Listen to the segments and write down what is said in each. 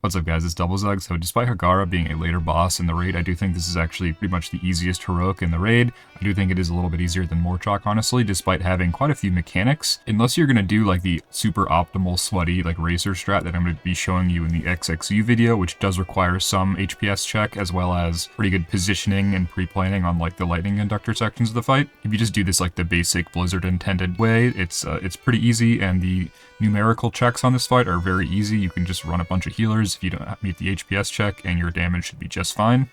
What's up guys, it's DoubleZug. So despite Hagara being a later boss in the raid, I do think this is actually pretty much the easiest heroic in the raid. I do think it is a little bit easier than Morchok, honestly, despite having quite a few mechanics. Unless you're going to do like the super optimal sweaty like racer strat that I'm going to be showing you in the XXU video, which does require some HPS check as well as pretty good positioning and pre-planning on like the lightning conductor sections of the fight. If you just do this like the basic Blizzard intended way, it's pretty easy, and the numerical checks on this fight are very easy. You can just run a bunch of healers if you don't meet the HPS check, and your damage should be just fine.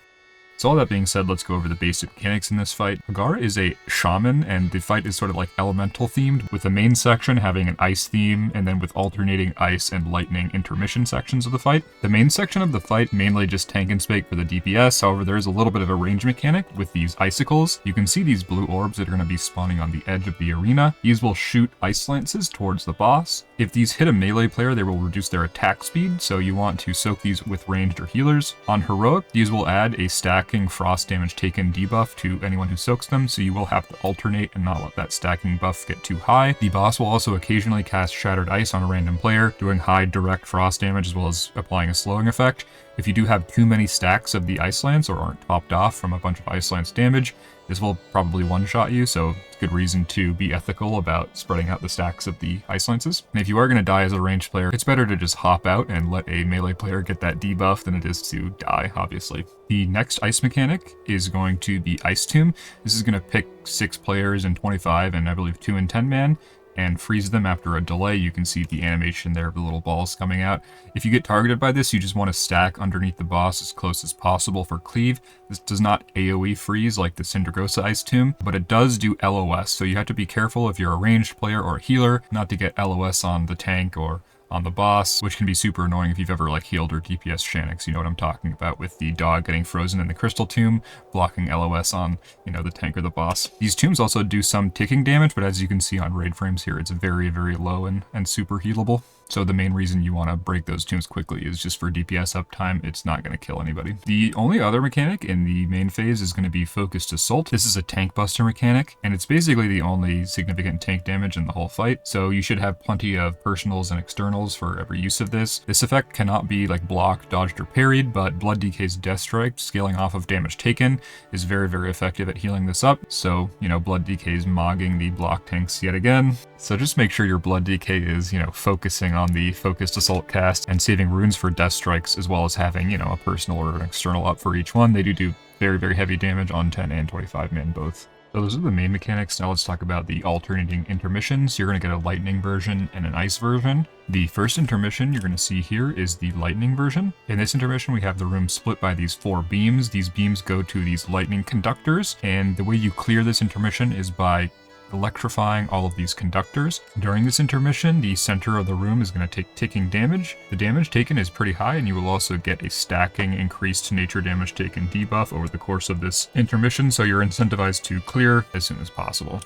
So all that being said, let's go over the basic mechanics in this fight. Hagara is a shaman, and the fight is sort of like elemental themed, with the main section having an ice theme, and then with alternating ice and lightning intermission sections of the fight. The main section of the fight mainly just tank and spake for the DPS, however there is a little bit of a range mechanic with these icicles. You can see these blue orbs that are going to be spawning on the edge of the arena. These will shoot ice lances towards the boss. If these hit a melee player, they will reduce their attack speed, so you want to soak these with ranged or healers. On heroic, these will add a stacking frost damage taken debuff to anyone who soaks them, so you will have to alternate and not let that stacking buff get too high. The boss will also occasionally cast Shattered Ice on a random player, doing high direct frost damage as well as applying a slowing effect. If you do have too many stacks of the Ice Lance or aren't topped off from a bunch of Ice Lance damage, this will probably one-shot you, so it's a good reason to be ethical about spreading out the stacks of the Ice Lances. And if you are going to die as a ranged player, it's better to just hop out and let a melee player get that debuff than it is to die, obviously. The next ice mechanic is going to be Ice Tomb. This is going to pick 6 players in 25 and I believe 2 in 10 man, and freeze them after a delay. You can see the animation there of the little balls coming out. If you get targeted by this, you just want to stack underneath the boss as close as possible for cleave. This does not AoE freeze like the Cindergosa Ice Tomb, but it does do LOS, so you have to be careful if you're a ranged player or a healer not to get LOS on the tank or on the boss, which can be super annoying if you've ever like healed or DPS Shanix. You know what I'm talking about, with the dog getting frozen in the crystal tomb, blocking LOS on, you know, the tank or the boss. These tombs also do some ticking damage, but as you can see on raid frames here, it's very, very low and super healable. So the main reason you want to break those tombs quickly is just for DPS uptime. It's not going to kill anybody. The only other mechanic in the main phase is going to be Focused Assault. This is a tank buster mechanic, and it's basically the only significant tank damage in the whole fight. So you should have plenty of personals and externals for every use of this. This effect cannot be like blocked, dodged, or parried, but Blood DK's Death Strike, scaling off of damage taken, is very, very effective at healing this up. So, you know, Blood DK is mogging the block tanks yet again. So just make sure your Blood DK is, you know, focusing on the Focused Assault cast and saving runes for Death Strikes, as well as having, you know, a personal or an external up for each one. They do very, very heavy damage on 10 and 25 man both. So those are the main mechanics. Now let's talk about the alternating intermissions. You're going to get a lightning version and an ice version. The first intermission you're going to see here is the lightning version. In this intermission, we have the room split by these 4 beams. These beams go to these lightning conductors, and the way you clear this intermission is by electrifying all of these conductors. During this intermission, the center of the room is going to take ticking damage. The damage taken is pretty high, and you will also get a stacking increased nature damage taken debuff over the course of this intermission, so you're incentivized to clear as soon as possible.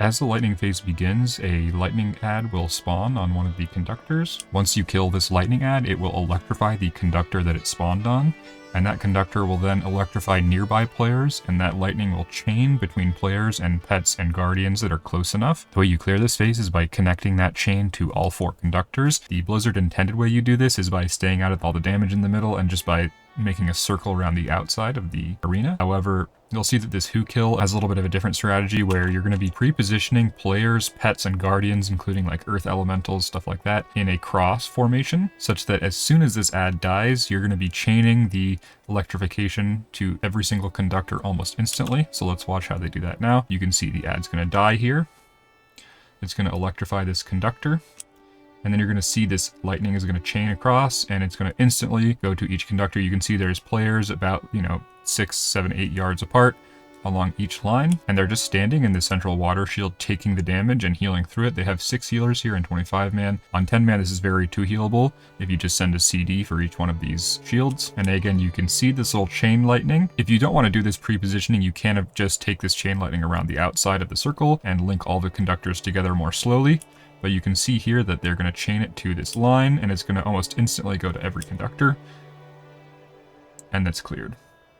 As the lightning phase begins, a lightning ad will spawn on one of the conductors. Once you kill this lightning ad, it will electrify the conductor that it spawned on, and that conductor will then electrify nearby players, and that lightning will chain between players and pets and guardians that are close enough. The way you clear this phase is by connecting that chain to all 4 conductors. The Blizzard intended way you do this is by staying out of all the damage in the middle and just by making a circle around the outside of the arena. However, you'll see that this Who Kill has a little bit of a different strategy where you're going to be pre-positioning players, pets, and guardians, including like earth elementals, stuff like that, in a cross formation, such that as soon as this ad dies, you're going to be chaining the electrification to every single conductor almost instantly. So let's watch how they do that now. You can see the ad's going to die here. It's going to electrify this conductor. And then you're going to see this lightning is going to chain across, and it's going to instantly go to each conductor. You can see there's players about, you know, 6, 7, 8 yards apart along each line, and they're just standing in the central water shield taking the damage and healing through it. They have 6 healers here in 25 man. On 10 man, this is very 2 healable if you just send a CD for each one of these shields. And again, you can see this little chain lightning. If you don't want to do this pre-positioning, you can just take this chain lightning around the outside of the circle and link all the conductors together more slowly. But you can see here that they're going to chain it to this line, and it's going to almost instantly go to every conductor. And that's cleared.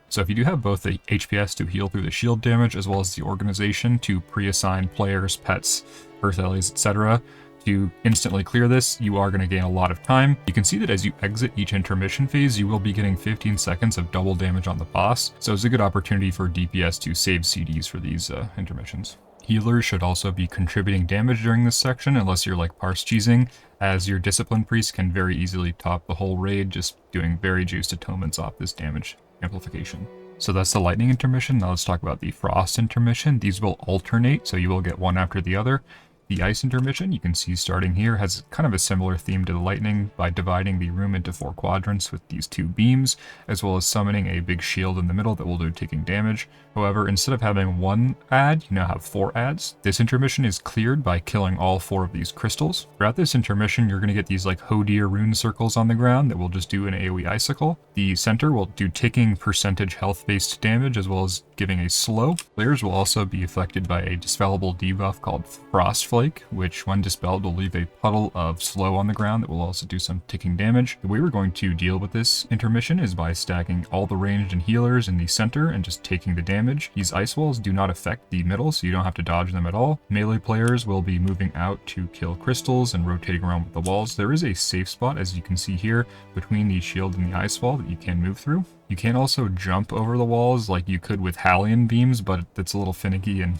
So if you do have both the HPS to heal through the shield damage, as well as the organization to pre-assign players, pets, earth allies, etc., To instantly clear this, you are going to gain a lot of time. You can see that as you exit each intermission phase, you will be getting 15 seconds of double damage on the boss, so it's a good opportunity for DPS to save CDs for these intermissions. Healers should also be contributing damage during this section, unless you're like parse cheesing, as your Discipline Priest can very easily top the whole raid just doing very juiced atonements off this damage amplification. So that's the lightning intermission. Now let's talk about the frost intermission. These will alternate, so you will get one after the other. The ice intermission, you can see starting here, has kind of a similar theme to the lightning by dividing the room into 4 quadrants with these 2 beams, as well as summoning a big shield in the middle that will do taking damage. However, instead of having 1 ad, you now have 4 ads. This intermission is cleared by killing all 4 of these crystals. Throughout this intermission, you're going to get these like Hodir rune circles on the ground that will just do an AoE icicle. The center will do ticking percentage health-based damage, as well as giving a slow. Players will also be affected by a dispellable debuff called Frost Flake, which when dispelled will leave a puddle of slow on the ground that will also do some ticking damage. The way we're going to deal with this intermission is by stacking all the ranged and healers in the center and just taking the damage. These ice walls do not affect the middle, so you don't have to dodge them at all. Melee players will be moving out to kill crystals and rotating around with the walls. There is a safe spot, as you can see here, between the shield and the ice wall that you can move through. You can also jump over the walls like you could with Hallian beams, but it's a little finicky and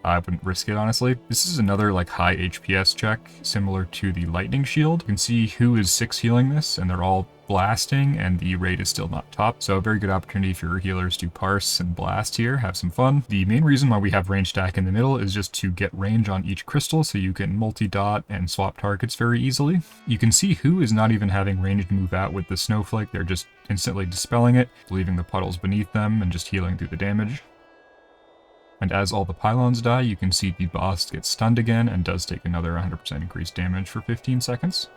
I wouldn't risk it, honestly. This is another like high HPS check, similar to the lightning shield. You can see who is 6 healing this, and they're all blasting, and the raid is still not top. So a very good opportunity for your healers to parse and blast here, have some fun. The main reason why we have range stack in the middle is just to get range on each crystal, so you can multi-dot and swap targets very easily. You can see who is not even having range to move out with the snowflake. They're just instantly dispelling it, leaving the puddles beneath them and just healing through the damage. And as all the pylons die, you can see the boss gets stunned again and does take another 100% increased damage for 15 seconds.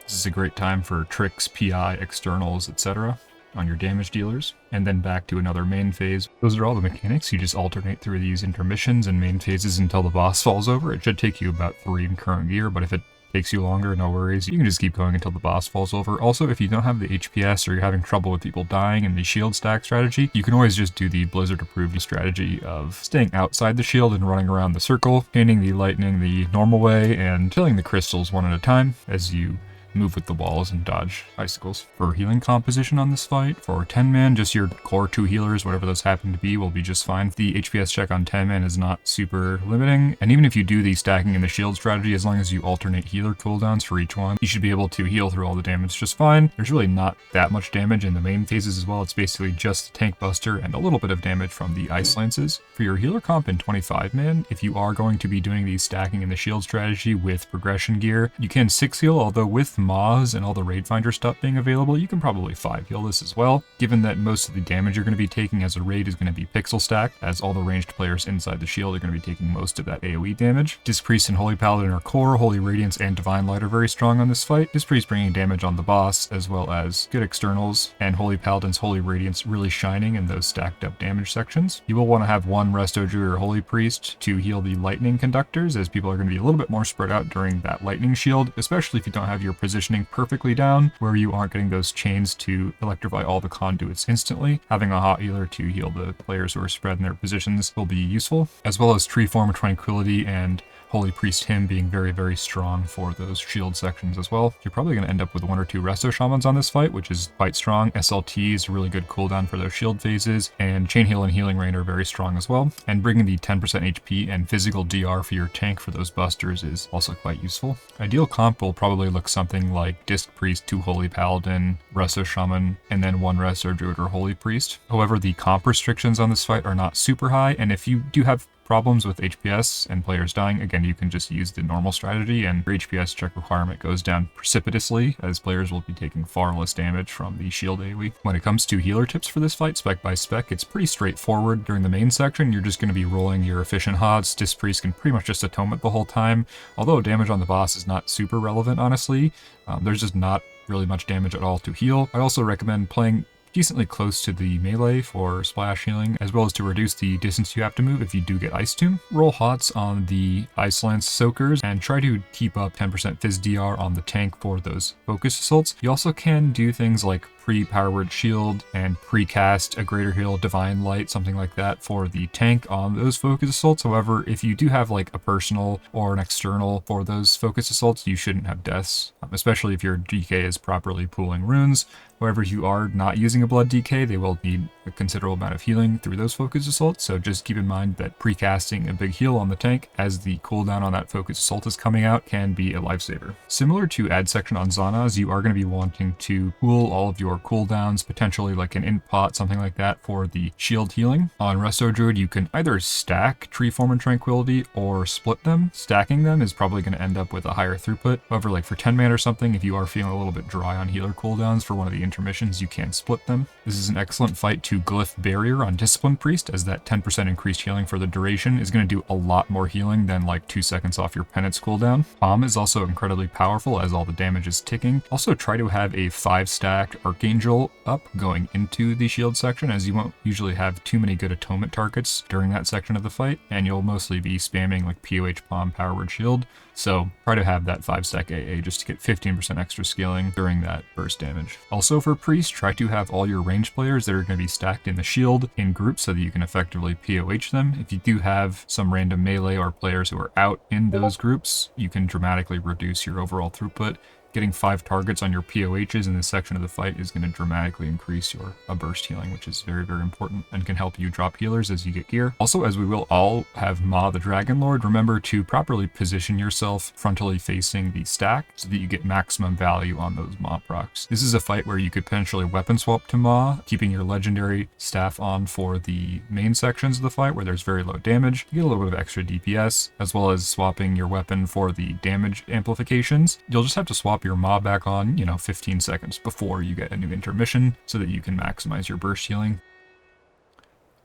This is a great time for tricks, PI, externals, etc. on your damage dealers. And then back to another main phase. Those are all the mechanics. You just alternate through these intermissions and main phases until the boss falls over. It should take you about 3 in current gear, but if it takes you longer, no worries. You can just keep going until the boss falls over. Also, if you don't have the HPS or you're having trouble with people dying in the shield stack strategy, you can always just do the Blizzard approved strategy of staying outside the shield and running around the circle, painting the lightning the normal way, and killing the crystals one at a time as you move with the walls and dodge icicles. For healing composition on this fight, for 10-man, just your core 2 healers, whatever those happen to be, will be just fine. The HPS check on 10-man is not super limiting, and even if you do the stacking and the shield strategy, as long as you alternate healer cooldowns for each one, you should be able to heal through all the damage just fine. There's really not that much damage in the main phases as well. It's basically just the tank buster and a little bit of damage from the ice lances. For your healer comp in 25-man, if you are going to be doing the stacking and the shield strategy with progression gear, you can 6 heal, although with Moz and all the Raid Finder stuff being available, you can probably 5 heal this as well, given that most of the damage you're going to be taking as a raid is going to be pixel stack, as all the ranged players inside the shield are going to be taking most of that AoE damage. Disc Priest and Holy Paladin are core, Holy Radiance and Divine Light are very strong on this fight. Disc Priest bringing damage on the boss, as well as good externals, and Holy Paladin's Holy Radiance really shining in those stacked up damage sections. You will want to have one Resto Druid or Holy Priest to heal the lightning conductors, as people are going to be a little bit more spread out during that lightning shield, especially if you don't have your positioning perfectly down, where you aren't getting those chains to electrify all the conduits instantly. Having a hot healer to heal the players who are spread in their positions will be useful, as well as Tree Form of Tranquility and Holy Priest Hymn being very, very strong for those shield sections as well. You're probably going to end up with 1 or 2 Resto Shamans on this fight, which is quite strong. SLT is a really good cooldown for those shield phases, and Chain Heal and Healing Rain are very strong as well. And bringing the 10% HP and physical DR for your tank for those busters is also quite useful. Ideal comp will probably look something like Disc Priest, 2 Holy Paladin, Resto Shaman, and then 1 Resto Druid or Holy Priest. However, the comp restrictions on this fight are not super high, and if you do have problems with HPS and players dying, again, you can just use the normal strategy and your HPS check requirement goes down precipitously, as players will be taking far less damage from the shield AoE. When it comes to healer tips for this fight, spec by spec, it's pretty straightforward. During the main section, you're just going to be rolling your efficient HODs. Disc Priest can pretty much just atonement the whole time, although damage on the boss is not super relevant, honestly. There's just not really much damage at all to heal. I also recommend playing decently close to the melee for splash healing, as well as to reduce the distance you have to move if you do get Ice Tomb. Roll Hots on the Ice Lance Soakers, and try to keep up 10% Fizz DR on the tank for those focus assaults. You also can do things like pre-Power Word Shield and pre-cast a Greater Heal, Divine Light, something like that for the tank on those focus assaults. However, if you do have like a personal or an external for those focus assaults, you shouldn't have deaths, especially if your DK is properly pooling runes. However, if you are not using a Blood DK, they will need a considerable amount of healing through those focus assaults, so just keep in mind that pre-casting a big heal on the tank as the cooldown on that focus assault is coming out can be a lifesaver. Similar to ad section on Zanas, you are going to be wanting to pool all of your cooldowns, potentially like an int pot, something like that for the shield healing. On Resto Druid, you can either stack Treeform and Tranquility or split them. Stacking them is probably going to end up with a higher throughput. However, like for 10 man or something, if you are feeling a little bit dry on healer cooldowns for one of the intermissions, you can split them. This is an excellent fight to Glyph Barrier on Discipline Priest, as that 10% increased healing for the duration is going to do a lot more healing than like 2 seconds off your penance cooldown. Palm is also incredibly powerful as all the damage is ticking. Also try to have a 5-stack Archangel up going into the shield section, as you won't usually have too many good atonement targets during that section of the fight, and you'll mostly be spamming like POH Palm, Power Word Shield. So try to have that 5-stack AA just to get 15% extra scaling during that burst damage. Also for Priest, try to have all your range players that are going to be stacked in the shield in groups so that you can effectively POH them. If you do have some random melee or players who are out in those groups, you can dramatically reduce your overall throughput. Getting 5 targets on your POHs in this section of the fight is going to dramatically increase your burst healing, which is very, very important and can help you drop healers as you get gear. Also, as we will all have Ma the Dragon Lord, remember to properly position yourself frontally facing the stack so that you get maximum value on those Ma procs. This is a fight where you could potentially weapon swap to Ma, keeping your legendary staff on for the main sections of the fight where there's very low damage. You get a little bit of extra DPS, as well as swapping your weapon for the damage amplifications. You'll just have to swap your Ma back on, 15 seconds before you get a new intermission so that you can maximize your burst healing.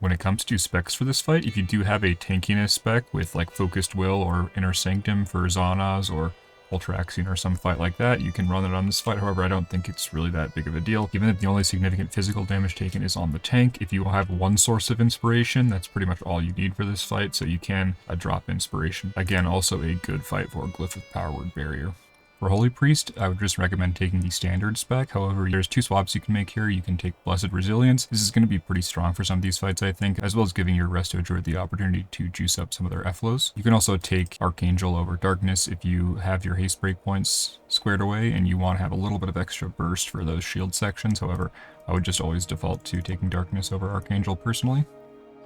When it comes to specs for this fight, if you do have a tankiness spec with like Focused Will or Inner Sanctum for Zanas or Ultraxion or some fight like that, you can run it on this fight. However, I don't think it's really that big of a deal, given that the only significant physical damage taken is on the tank. If you have one source of inspiration, that's pretty much all you need for this fight, so you can drop inspiration. Again, also a good fight for Glyph with Power Word Barrier. For Holy Priest, I would just recommend taking the standard spec. However, there's 2 swaps you can make here. You can take Blessed Resilience. This is going to be pretty strong for some of these fights, I think, as well as giving your Resto Druid the opportunity to juice up some of their FLOs. You can also take Archangel over Darkness if you have your haste breakpoints squared away and you want to have a little bit of extra burst for those shield sections. However, I would just always default to taking Darkness over Archangel personally.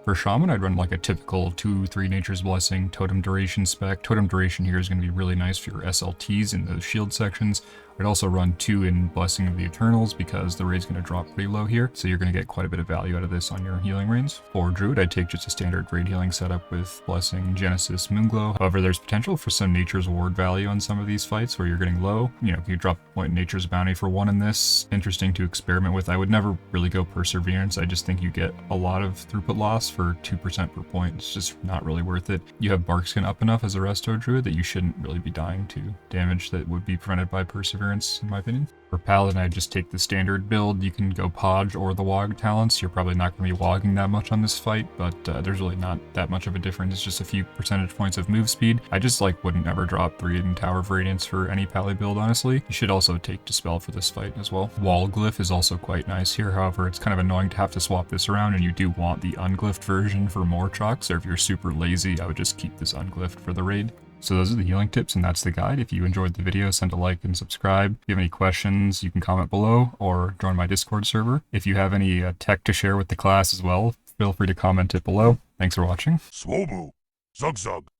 For Shaman, I'd run like a typical 2-3 Nature's Blessing Totem Duration spec. Totem Duration here is going to be really nice for your SLTs in those shield sections. I'd also run 2 in Blessing of the Eternals because the raid's going to drop pretty low here, so you're going to get quite a bit of value out of this on your healing reigns. For Druid, I'd take just a standard raid healing setup with Blessing, Genesis, Moonglow. However, there's potential for some Nature's Ward value on some of these fights where you're getting low. You drop a point in Nature's Bounty for 1 in this. Interesting to experiment with. I would never really go Perseverance. I just think you get a lot of throughput loss for 2% per point. It's just not really worth it. You have Barkskin up enough as a Resto Druid that you shouldn't really be dying to damage that would be prevented by Perseverance, in my opinion. For Paladin, I just take the standard build. You can go Podge or the Wog talents. You're probably not going to be wogging that much on this fight, but there's really not that much of a difference. It's just a few percentage points of move speed. I just wouldn't ever drop 3 in Tower of Radiance for any Pally build, honestly. You should also take Dispel for this fight as well. Wall Glyph is also quite nice here. However, it's kind of annoying to have to swap this around, and you do want the unglyphed version for more chalk, so if you're super lazy, I would just keep this unglyphed for the raid. So those are the healing tips, and that's the guide. If you enjoyed the video, send a like and subscribe. If you have any questions, you can comment below or join my Discord server. If you have any tech to share with the class as well, feel free to comment it below. Thanks for watching. Swobu, Zug Zug.